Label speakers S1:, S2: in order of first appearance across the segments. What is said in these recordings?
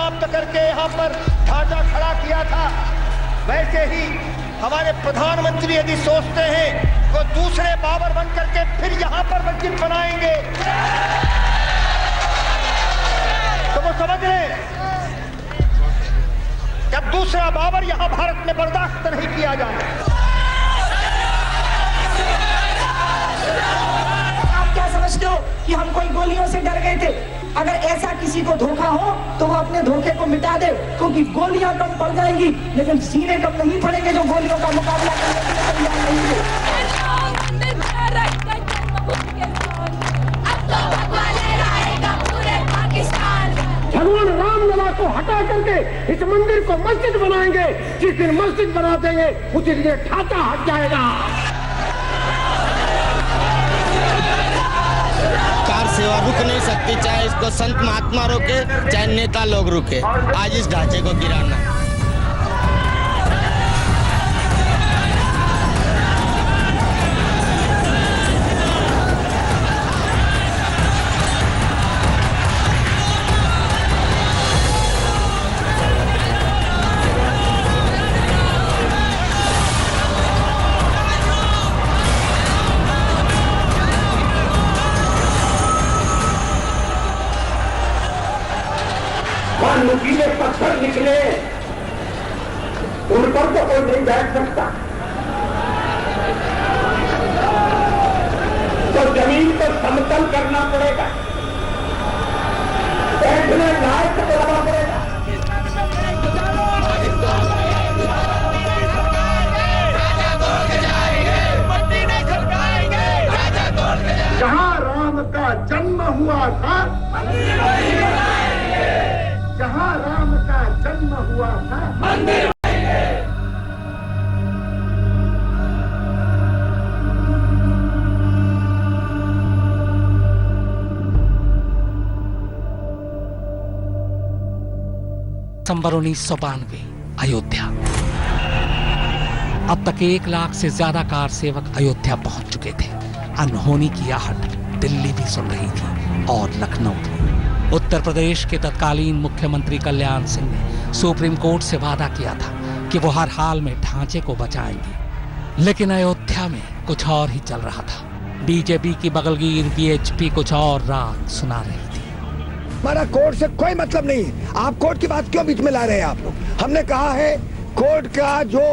S1: समाप्त करके यहाँ पर ढांचा खड़ा किया था, वैसे ही हमारे प्रधानमंत्री यदि सोचते हैं वो दूसरे बाबर बन करके फिर यहाँ पर मस्जिद बनाएंगे तो वो समझ लें कि अब दूसरा बाबर यहाँ भारत में बर्दाश्त नहीं किया जाए।
S2: आप क्या समझते हो कि हम कोई गोलियों से डर गए थे? अगर ऐसा किसी को धोखा हो तो वो अपने धोखे को मिटा दे, क्योंकि गोलियां कम पड़ जाएंगी लेकिन सीने कम नहीं पड़ेंगे जो गोलियों का मुकाबला करने के लिए तैयार नहीं है।
S3: भगवान रामलला को हटा करके इस मंदिर को मस्जिद बनाएंगे। जिस दिन मस्जिद बना देंगे उसी दिन ढांचा हट जाएगा।
S4: कार सेवा रुक नहीं सकती, चाहे इसको संत महात्मा रोके चाहे नेता लोग रुके। आज इस ढांचे को गिराना।
S3: नुकीले पत्थर निकले उन पर तो कोई नहीं बैठ सकता, तो जमीन को समतल करना पड़ेगा, बैठने लायक बनाना पड़ेगा। जहां राम का जन्म हुआ था, जहां राम का जन्म हुआ था, मंदिर
S5: दिसंबर 1992 अयोध्या। अब तक 1 लाख से ज्यादा कार सेवक अयोध्या पहुंच चुके थे। अनहोनी की आहट दिल्ली भी सुन रही थी और लखनऊ भी। उत्तर प्रदेश के तत्कालीन मुख्यमंत्री कल्याण सिंह ने सुप्रीम कोर्ट से वादा किया था कि वो हर हाल में ढांचे को बचाएंगे, लेकिन अयोध्या में कुछ और ही चल रहा था। बीजेपी की बगलगीर वीएचपी कुछ और राग सुना रही थी।
S1: हमारा कोर्ट से कोई मतलब नहीं, आप कोर्ट की बात क्यों बीच में ला रहे हैं आप लोग? हमने कहा है कोर्ट का जो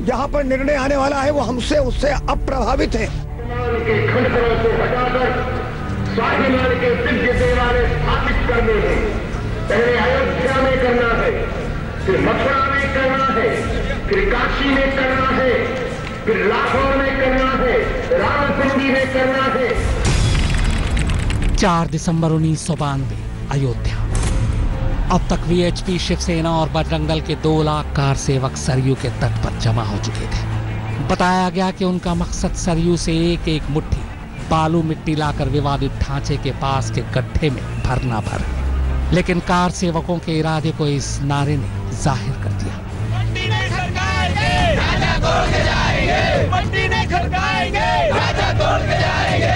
S1: यहाँ पर निर्णय आने वाला है वो हमसे उससे अप्रभावित है।
S3: स्वाभिमान के दिव्य देवालय स्थापित करने हैं। पहले अयोध्या में करना है, फिर मथुरा में करना है, फिर काशी में करना है, फिर लाहौर में करना है, रावलपिंडी में करना है।
S5: 4 दिसंबर 1992 अयोध्या। अब तक वीएचपी, शिवसेना और बजरंग दल के 2 लाख कार सेवक सरयू के तट पर जमा हो चुके थे। बताया गया कि उनका मकसद सरयू से एक मुट्ठी बालू मिट्टी लाकर विवादित ढांचे के पास के गड्ढे में भरना भर, लेकिन कार सेवकों के इरादे को इस नारे ने जाहिर कर दिया।
S6: मट्टी नहीं खड़काएंगे, राजा तोड़ के जाएंगे। मट्टी नहीं खड़काएंगे, राजा तोड़ के जाएंगे।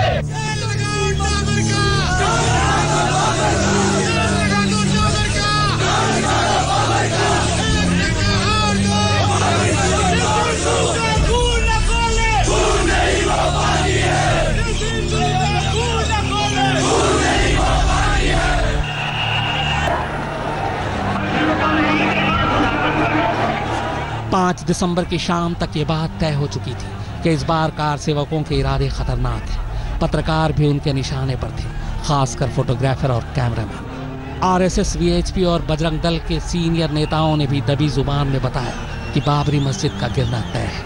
S5: पाँच दिसंबर की शाम तक ये बात तय हो चुकी थी कि इस बार कार सेवकों के इरादे खतरनाक हैं। पत्रकार भी उनके निशाने पर थे, खासकर फोटोग्राफर और कैमरामैन। आरएसएस, वीएचपी और बजरंग दल के सीनियर नेताओं ने भी दबी जुबान में बताया कि बाबरी मस्जिद का गिरना तय है।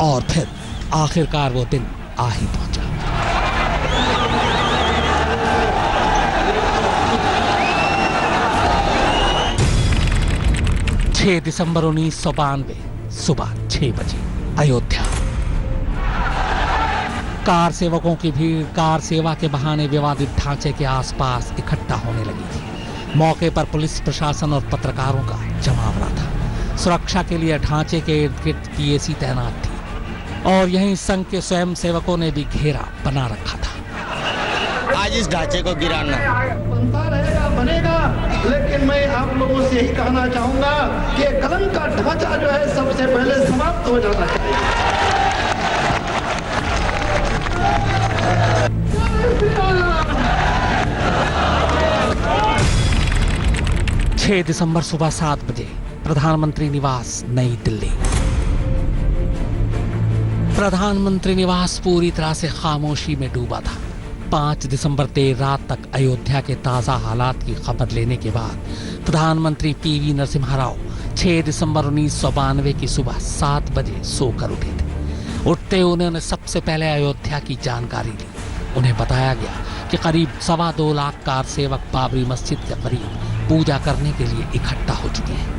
S5: और फिर आखिरकार वो दिन आ ही पहुंचा। 6 दिसंबर 1992 सुबह 6 बजे अयोध्या। कार सेवकों की भीड़ कार सेवा के बहाने विवादित ढांचे के आसपास इकट्ठा होने लगी थी। मौके पर पुलिस प्रशासन और पत्रकारों का जमावड़ा था। सुरक्षा के लिए ढांचे के इर्द गिर्द पीएसी तैनात थी और यहीं संघ के स्वयं सेवकों ने भी घेरा बना रखा था।
S4: आज इस ढांचे को गिराना है।
S7: बनता रहेगा, बनेगा, लेकिन मैं आप लोगों से यही कहना चाहूंगा कि कलंक का ढांचा जो है सबसे पहले समाप्त हो जाना चाहिए।
S5: 6 दिसंबर सुबह 7 बजे प्रधानमंत्री निवास नई दिल्ली। प्रधानमंत्री निवास पूरी तरह से खामोशी में डूबा था। 5 दिसंबर देर रात तक अयोध्या के ताजा हालात की खबर लेने के बाद प्रधानमंत्री पीवी नरसिम्हा राव 6 दिसंबर 1992 की सुबह 7 बजे सोकर उठे थे। उठते उन्होंने सबसे पहले अयोध्या की जानकारी ली। उन्हें बताया गया कि करीब 2.25 लाख कार सेवक बाबरी मस्जिद के करीब पूजा करने के लिए इकट्ठा हो चुके हैं।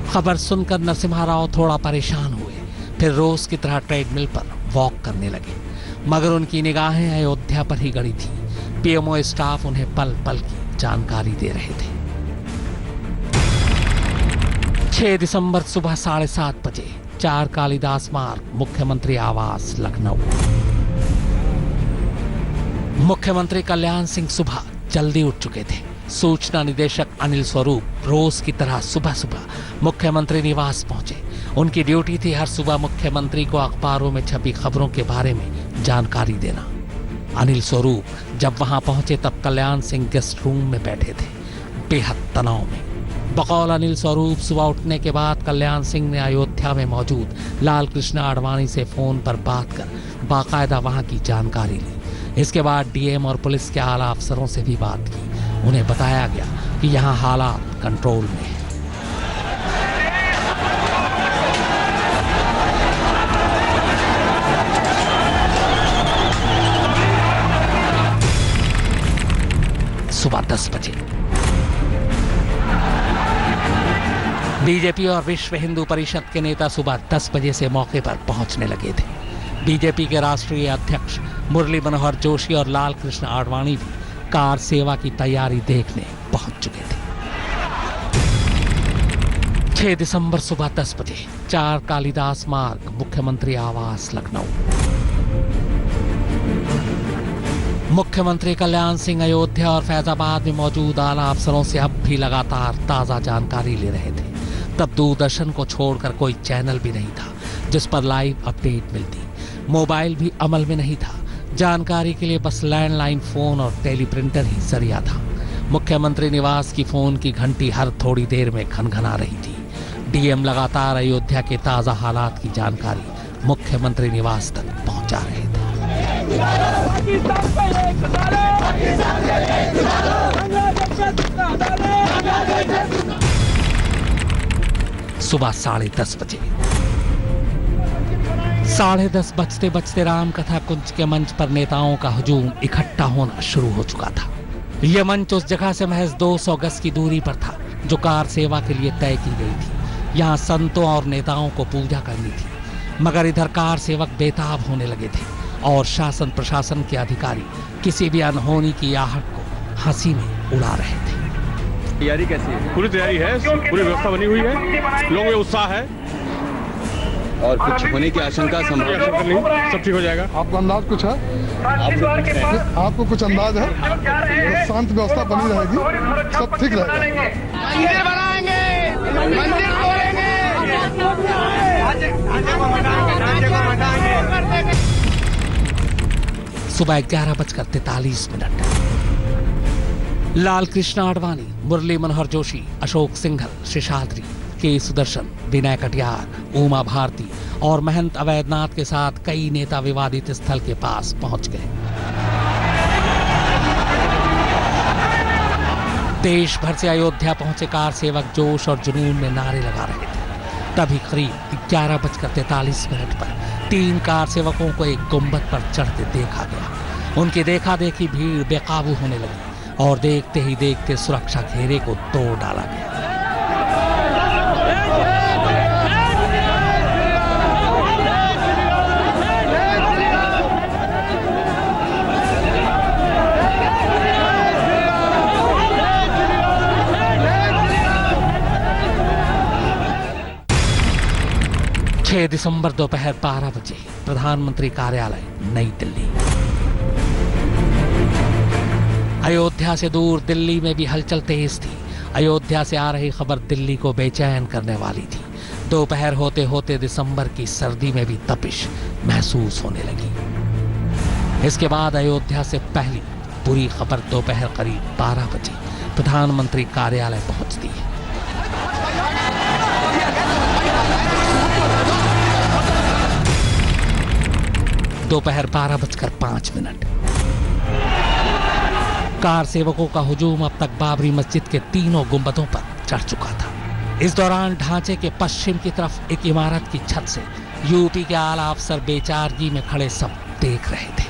S5: खबर सुनकर नरसिम्हा राव थोड़ा परेशान हुए। फिर रोज की तरह ट्रेडमिल पर वॉक करने लगे, मगर उनकी निगाहें अयोध्या पर ही गड़ी थी। पीएमओ स्टाफ उन्हें पल पल की जानकारी दे रहे थे। 6 दिसंबर सुबह 7:30 बजे 4 कालिदास मार्ग, मुख्यमंत्री आवास, लखनऊ। मुख्यमंत्री कल्याण सिंह सुबह जल्दी उठ चुके थे। सूचना निदेशक अनिल स्वरूप रोज की तरह सुबह सुबह मुख्यमंत्री निवास पहुंचे। उनकी ड्यूटी थी हर सुबह मुख्यमंत्री को अखबारों में छपी खबरों के बारे में जानकारी देना। अनिल स्वरूप जब वहां पहुंचे तब कल्याण सिंह गेस्ट रूम में बैठे थे, बेहद तनाव में। बकौल अनिल स्वरूप सुबह उठने के बाद कल्याण सिंह ने अयोध्या में मौजूद लाल कृष्ण आडवाणी से फोन पर बात कर बाकायदा वहां की जानकारी ली। इसके बाद डीएम और पुलिस के आला अफसरों से भी बात की। उन्हें बताया गया कि यहाँ हालात कंट्रोल में है। सुबह 10 बजे बीजेपी और विश्व हिंदू परिषद के नेता सुबह 10 बजे से मौके पर पहुंचने लगे थे। बीजेपी के राष्ट्रीय अध्यक्ष मुरली मनोहर जोशी और लाल कृष्ण आडवाणी भी कार सेवा की तैयारी देखने पहुंच चुके थे। 6 दिसंबर सुबह 10 बजे 4 कालिदास मार्ग, मुख्यमंत्री आवास, लखनऊ। मुख्यमंत्री कल्याण सिंह अयोध्या और फैजाबाद में मौजूद आला अफसरों से अब भी लगातार ताजा जानकारी ले रहे थे। तब दूरदर्शन को छोड़कर कोई चैनल भी नहीं था जिस पर लाइव अपडेट मिलती। मोबाइल भी अमल में नहीं था। जानकारी के लिए बस लैंडलाइन फोन और टेलीप्रिंटर ही जरिया था। मुख्यमंत्री निवास की फोन की घंटी हर थोड़ी देर में खनखना रही थी। डीएम लगातार अयोध्या के ताजा हालात की जानकारी मुख्यमंत्री निवास तक पहुंचा रहे थे। सुबह 10:30 बजे 10:30 बजते बजते रामकथा कुंज के मंच पर नेताओं का हुजूम इकट्ठा होना शुरू हो चुका था। यह मंच उस जगह से महज 200 गज की दूरी पर था जो कार सेवा के लिए तय की गई थी। यहाँ संतों और नेताओं को पूजा करनी थी, मगर इधर कार सेवक बेताब होने लगे थे और शासन प्रशासन के अधिकारी किसी भी अनहोनी की आहट को हंसी में उड़ा रहे थे।
S8: तैयारी कैसी है? पूरी तैयारी है, पूरी व्यवस्था बनी हुई है, लोगों में उत्साह है
S9: और कुछ होने की आशंका संभावना
S8: नहीं, सब ठीक हो जाएगा।
S10: आपको अंदाज कुछ है? आपको कुछ अंदाज है? शांत व्यवस्था बनी रहेगी, सब ठीक रहेगा।
S5: सुबह 11:43 लाल कृष्ण आडवाणी, मुरली मनोहर जोशी, अशोक सिंघल, शेषाद्री, के सुदर्शन, विनय कटियार, उमा भारती और महंत अवैधनाथ के साथ कई नेता विवादित स्थल के पास पहुंच गए। देश भर से अयोध्या पहुंचे कार सेवक जोश और जुनून में नारे लगा रहे थे। तभी करीब 11:43 पर 3 कार सेवकों को एक गुंबद पर चढ़ते देखा गया। उनकी देखा देखी भीड़ बेकाबू होने लगी और देखते ही देखते सुरक्षा घेरे को तोड़ डाला गया। दिसंबर दोपहर 12 बजे प्रधानमंत्री कार्यालय, नई दिल्ली। अयोध्या से दूर दिल्ली में भी हलचल तेज थी। अयोध्या से आ रही खबर दिल्ली को बेचैन करने वाली थी। दोपहर होते होते दिसंबर की सर्दी में भी तपिश महसूस होने लगी। इसके बाद अयोध्या से पहली बुरी खबर दोपहर करीब 12 बजे प्रधानमंत्री कार्यालय पहुंचती है। दोपहर 12:05। कार सेवकों का हुजूम अब तक बाबरी मस्जिद के तीनों गुंबदों पर चढ़ चुका था। इस दौरान ढांचे के पश्चिम की तरफ एक इमारत की छत से यूपी के आला अफसर बेचारगी में खड़े सब देख रहे थे।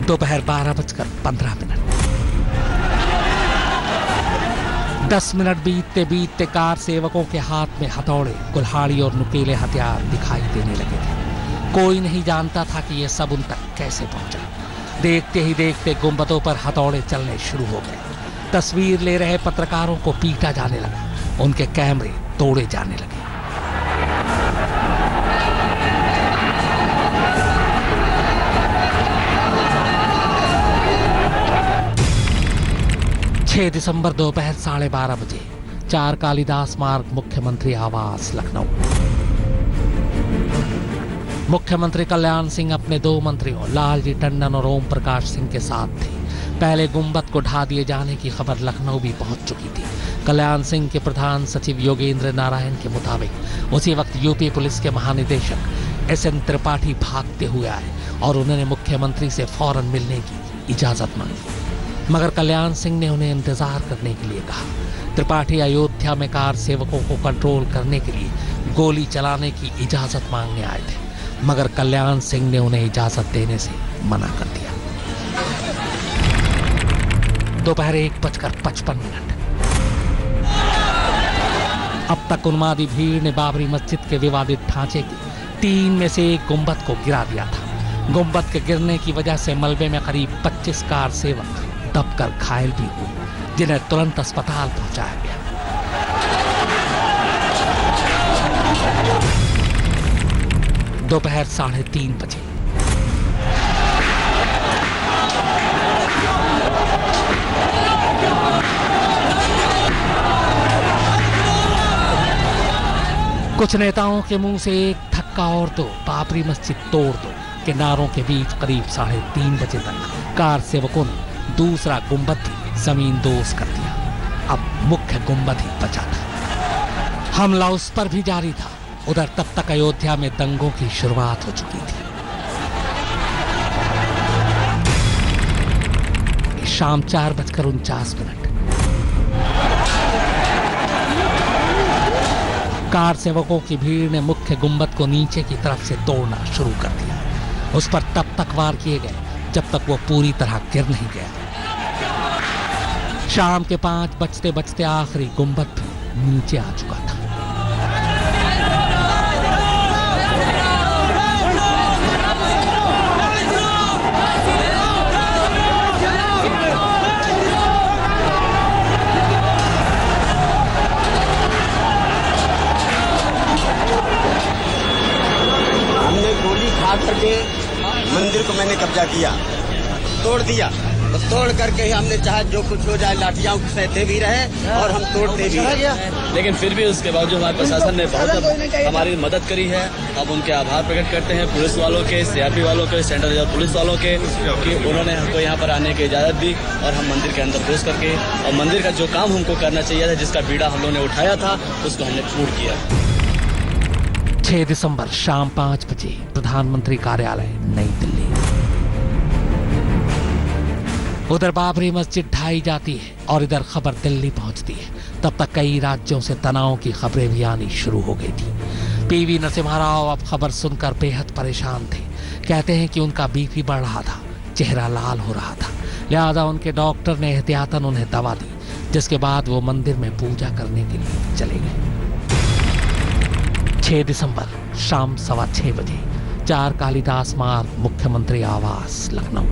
S5: दोपहर 12:15। 10 मिनट बीतते बीतते कार सेवकों के हाथ में हथौड़े, कुल्हाड़ी और नुकीले हथियार दिखाई देने लगे थे। कोई नहीं जानता था कि यह सब उन तक कैसे पहुंचा। देखते ही देखते गुंबदों पर हथौड़े चलने शुरू हो गए। तस्वीर ले रहे पत्रकारों को पीटा जाने लगा, उनके कैमरे तोड़े जाने लगे। दिसंबर दोपहर 12:30 बजे 4 कालिदास मार्ग, मुख्यमंत्री आवास, लखनऊ। मुख्यमंत्री कल्याण सिंह अपने 2 मंत्रियों लालजी टंडन और ओम प्रकाश सिंह के साथ थे। पहले गुंबद को ढा दिए जाने की खबर लखनऊ भी पहुंच चुकी थी। कल्याण सिंह के प्रधान सचिव योगेंद्र नारायण के मुताबिक उसी वक्त यूपी पुलिस के महानिदेशक SN त्रिपाठी भागते हुए आए और उन्होंने मुख्यमंत्री से फौरन मिलने की इजाजत मांगी, मगर कल्याण सिंह ने उन्हें इंतजार करने के लिए कहा। त्रिपाठी अयोध्या में कार सेवकों को कंट्रोल करने के लिए गोली चलाने की इजाजत मांगने आए थे, मगर कल्याण सिंह ने उन्हें इजाजत देने से मना कर दिया। दोपहर 1:55। अब तक उन्मादी भीड़ ने बाबरी मस्जिद के विवादित ढांचे के 3 में से एक गुंबद को गिरा दिया था। गुंबद के गिरने की वजह से मलबे में करीब 25 कार सेवक दबकर घायल भी हुए, जिन्हें तुरंत अस्पताल पहुंचाया गया। दोपहर 3:30 बजे कुछ नेताओं के मुंह से एक धक्का और दो, बाबरी मस्जिद तोड़ दो के नारों के बीच करीब 3:30 बजे तक कार सेवकों ने दूसरा गुंबद भी जमीन दोज कर दिया। अब मुख्य गुंबद ही बचा था। हमला उस पर भी जारी था। उधर तब तक अयोध्या में दंगों की शुरुआत हो चुकी थी। शाम 4:49। कार सेवकों की भीड़ ने मुख्य गुंबद को नीचे की तरफ से तोड़ना शुरू कर दिया। उस पर तब तक वार किए गए जब तक वो पूरी तरह गिर नहीं गया। शाम के 5 बजते बजते आखिरी गुंबद भी नीचे आ चुका था।
S4: हमने गोली खा करके मंदिर को मैंने कब्जा किया, तोड़ दिया। तो तोड़ करके ही हमने चाहे जो कुछ हो जाए, लाठियां सहते भी रहे और हम तोड़ते भी रहे।
S8: लेकिन फिर भी उसके बावजूद हमारे प्रशासन ने बहुत हमारी मदद करी है। अब उनके आभार प्रकट करते हैं पुलिस वालों के, CRP वालों के, सेंट्रल रिजर्व पुलिस वालों के, कि उन्होंने हमको यहाँ पर आने की इजाजत दी और हम मंदिर के अंदर घुस करके और मंदिर का जो काम हमको करना चाहिए था, जिसका बीड़ा हम लोगों ने उठाया था, उसको हमने पूर्ण किया।
S5: 6 दिसंबर शाम 5 बजे प्रधानमंत्री कार्यालय, नई दिल्ली। उधर बाबरी मस्जिद ढाई जाती है और इधर खबर दिल्ली पहुंचती है। तब तक कई राज्यों से तनाव की खबरें भी आनी शुरू हो गई थी। PV नरसिम्हा राव अब खबर सुनकर बेहद परेशान थे। कहते हैं कि उनका BP बढ़ रहा था, चेहरा लाल हो रहा था, लिहाजा उनके डॉक्टर ने एहतियातन उन्हें दवा दी, जिसके बाद वो मंदिर में पूजा करने के लिए चले गए। 6 दिसंबर शाम 6:15 बजे 4 कालिदास मार्ग, मुख्यमंत्री आवास, लखनऊ।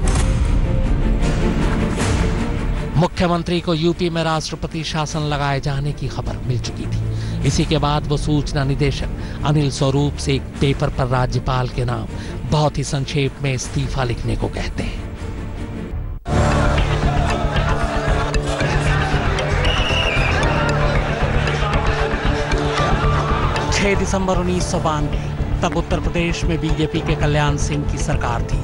S5: मुख्यमंत्री को यूपी में राष्ट्रपति शासन लगाए जाने की खबर मिल चुकी थी। इसी के बाद वो सूचना निदेशक अनिल स्वरूप से एक पेपर पर राज्यपाल के नाम बहुत ही संक्षेप में इस्तीफा लिखने को कहते हैं। दिसंबर 1992 तब उत्तर प्रदेश में बीजेपी के कल्याण सिंह की सरकार थी।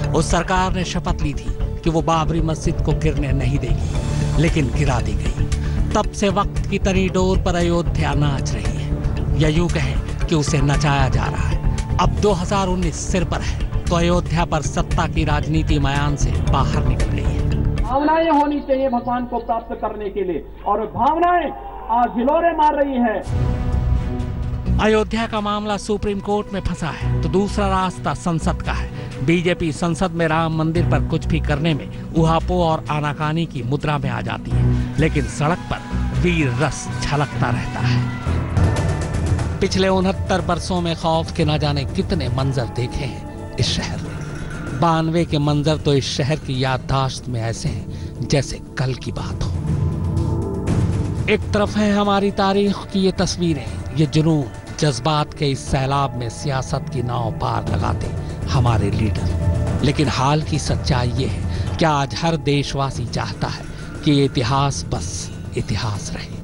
S5: उस सरकार ने शपथ ली थी कि वो बाबरी मस्जिद को गिरने नहीं देगी, लेकिन गिरा दी गई। तब से वक्त की तनी डोर पर अयोध्या नाच रही है, या यूं कहें कि उसे नचाया जा रहा है। अब 2019 सिर पर है तो अयोध्या पर सत्ता की राजनीति मयान से बाहर निकल गई है।
S11: भावनाएं होनी चाहिए भगवान को प्राप्त करने के लिए, और भावनाएं आज हिलोरे मार रही है।
S5: अयोध्या का मामला सुप्रीम कोर्ट में फंसा है तो दूसरा रास्ता संसद का है। बीजेपी संसद में राम मंदिर पर कुछ भी करने में उहापोह और आनाकानी की मुद्रा में आ जाती है, लेकिन सड़क पर वीर रस झलकता रहता है। पिछले 69 वर्षों में खौफ के न जाने कितने मंजर देखे हैं इस शहर में। 92 के मंजर तो इस शहर की याददाश्त में ऐसे हैं जैसे कल की बात हो। एक तरफ है हमारी तारीख की ये तस्वीरें, ये जुनून, जज्बात के इस सैलाब में सियासत की नाव पार लगाते हमारे लीडर। लेकिन हाल की सच्चाई ये है कि आज हर देशवासी चाहता है कि ये इतिहास बस इतिहास रहे।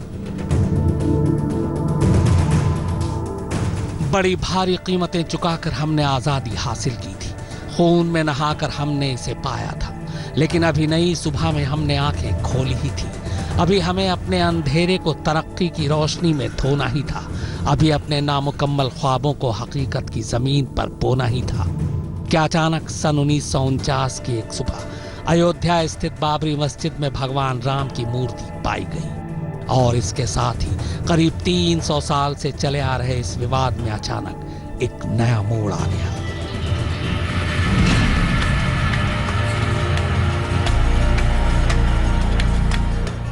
S5: बड़ी भारी कीमतें चुकाकर हमने आजादी हासिल की थी, खून में नहाकर हमने इसे पाया था, लेकिन अभी नई सुबह में हमने आंखें खोली ही थी। अभी हमें अपने अंधेरे को तरक्की की रोशनी में धोना ही था। अभी अपने नामुकम्मल ख्वाबों को हकीकत की जमीन पर बोना ही था। क्या अचानक सन 1949 की एक सुबह अयोध्या स्थित बाबरी मस्जिद में भगवान राम की मूर्ति पाई गई, और इसके साथ ही करीब 300 साल से चले आ रहे इस विवाद में अचानक एक नया मोड़ आ गया।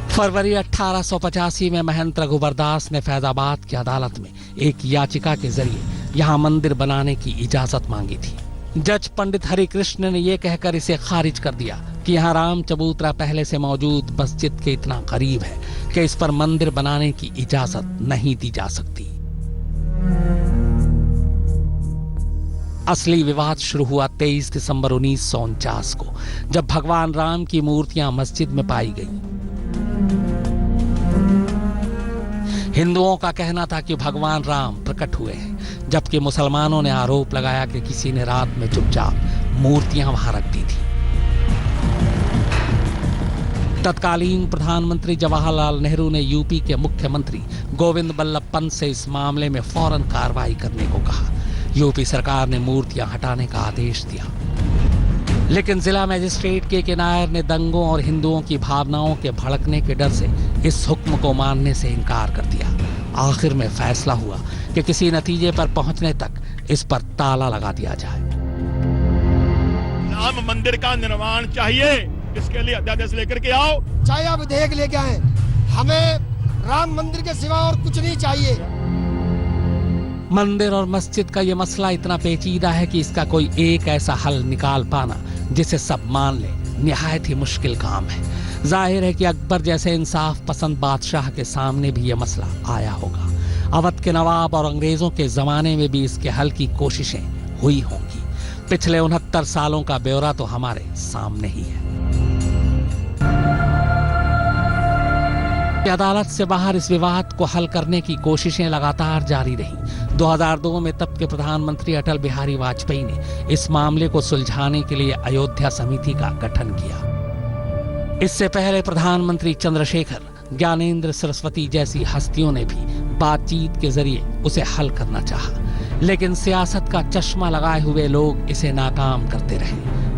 S5: फरवरी 1885 में महंत रघुवरदास ने फैजाबाद की अदालत में एक याचिका के जरिए यहाँ मंदिर बनाने की इजाजत मांगी थी। जज पंडित हरिकृष्ण ने यह कहकर इसे खारिज कर दिया कि यहाँ राम चबूतरा पहले से मौजूद मस्जिद के इतना करीब है कि इस पर मंदिर बनाने की इजाजत नहीं दी जा सकती। असली विवाद शुरू हुआ 23 दिसंबर 1949 को, जब भगवान राम की मूर्तियां मस्जिद में पाई गई। हिंदुओं का कहना था कि भगवान राम प्रकट हुए हैं, जबकि मुसलमानों ने आरोप लगाया कि किसी ने रात में चुपचाप मूर्तियां वहां रख दी थी। तत्कालीन प्रधानमंत्री जवाहरलाल नेहरू ने यूपी के मुख्यमंत्री गोविंद बल्लभ पंत से इस मामले में फौरन कार्रवाई करने को कहा। यूपी सरकार ने मूर्तियां हटाने का आदेश दिया, लेकिन जिला मजिस्ट्रेट के नायर ने दंगों और हिंदुओं की भावनाओं के भड़कने के डर से इस हुक्म को मानने से इनकार कर दिया। आखिर में फैसला हुआ कि किसी नतीजे पर पहुंचने तक इस पर ताला लगा दिया जाए।
S6: राम मंदिर का निर्माण चाहिए, इसके लिए अध्यादेश लेकर के आओ।
S1: चाहे आप विधेयक लेके आए, हमें राम मंदिर के सिवा और कुछ नहीं चाहिए।
S5: मंदिर और मस्जिद का ये मसला इतना पेचीदा है कि इसका कोई एक ऐसा हल निकाल पाना जिसे सब मान ले निहायत ही मुश्किल काम है। जाहिर है कि अकबर जैसे इंसाफ पसंद बादशाह के सामने भी ये मसला आया होगा। अवध के नवाब और अंग्रेजों के जमाने में भी इसके हल की कोशिशें हुई होंगी। पिछले 69 सालों का ब्यौरा तो हमारे सामने ही है। अदालत से बाहर इस विवाद को हल करने की कोशिशें लगातार जारी रहीं। 2002 में तब के प्रधानमंत्री अटल बिहारी वाजपेयी ने इस मामले को सुलझाने के लिए अयोध्या समिति का गठन किया। इससे पहले प्रधानमंत्री चंद्रशेखर, ज्ञानेंद्र सरस्वती जैसी हस्तियों ने भी बातचीत के जरिए उसे हल करना चाहा, लेकिन सियासत का चश्मा लगाए हुए लोग इसे नाकाम करते रहे।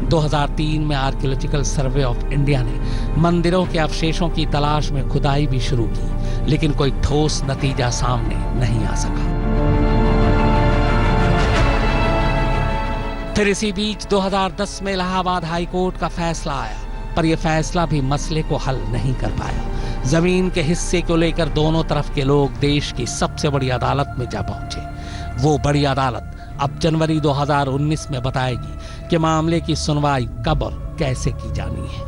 S5: 2003 में आर्कियोलॉजिकल सर्वे ऑफ इंडिया ने मंदिरों के अवशेषों की तलाश में खुदाई भी शुरू की, लेकिन कोई ठोस नतीजा सामने नहीं आ सका। फिर इसी बीच 2010 में इलाहाबाद हाई कोर्ट का फैसला आया, पर यह फैसला भी मसले को हल नहीं कर पाया। जमीन के हिस्से को लेकर दोनों तरफ के लोग देश की सबसे बड़ी अदालत में जा पहुंचे। वो बड़ी अदालत अब जनवरी 2019 में बताएगी कि मामले की सुनवाई कब और कैसे की जानी है।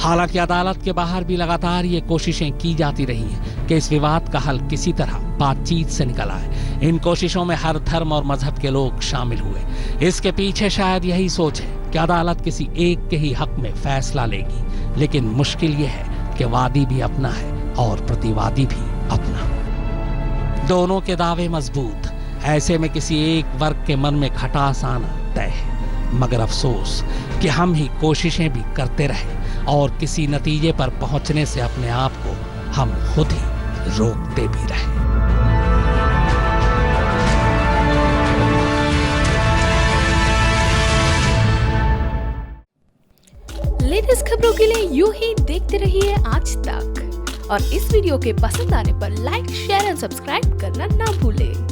S5: हालांकि अदालत के बाहर भी लगातार ये कोशिशें की जाती रही हैं कि इस विवाद का हल किसी तरह बातचीत से निकल आए। इन कोशिशों में हर धर्म और मजहब के लोग शामिल हुए। इसके पीछे शायद यही सोच है कि अदालत किसी एक के ही हक में फैसला लेगी, लेकिन मुश्किल ये है कि वादी भी अपना है और प्रतिवादी भी अपना। दोनों के दावे मजबूत, ऐसे में किसी एक वर्ग के मन में खटास आना तय है। मगर अफसोस कि हम ही कोशिशें भी करते रहे और किसी नतीजे पर पहुंचने से अपने आप को हम खुद ही रोकते भी रहे।
S12: लेटेस्ट खबरों के लिए यूं ही देखते रहिए आज तक, और इस वीडियो के पसंद आने पर लाइक, शेयर एंड सब्सक्राइब करना ना भूलें।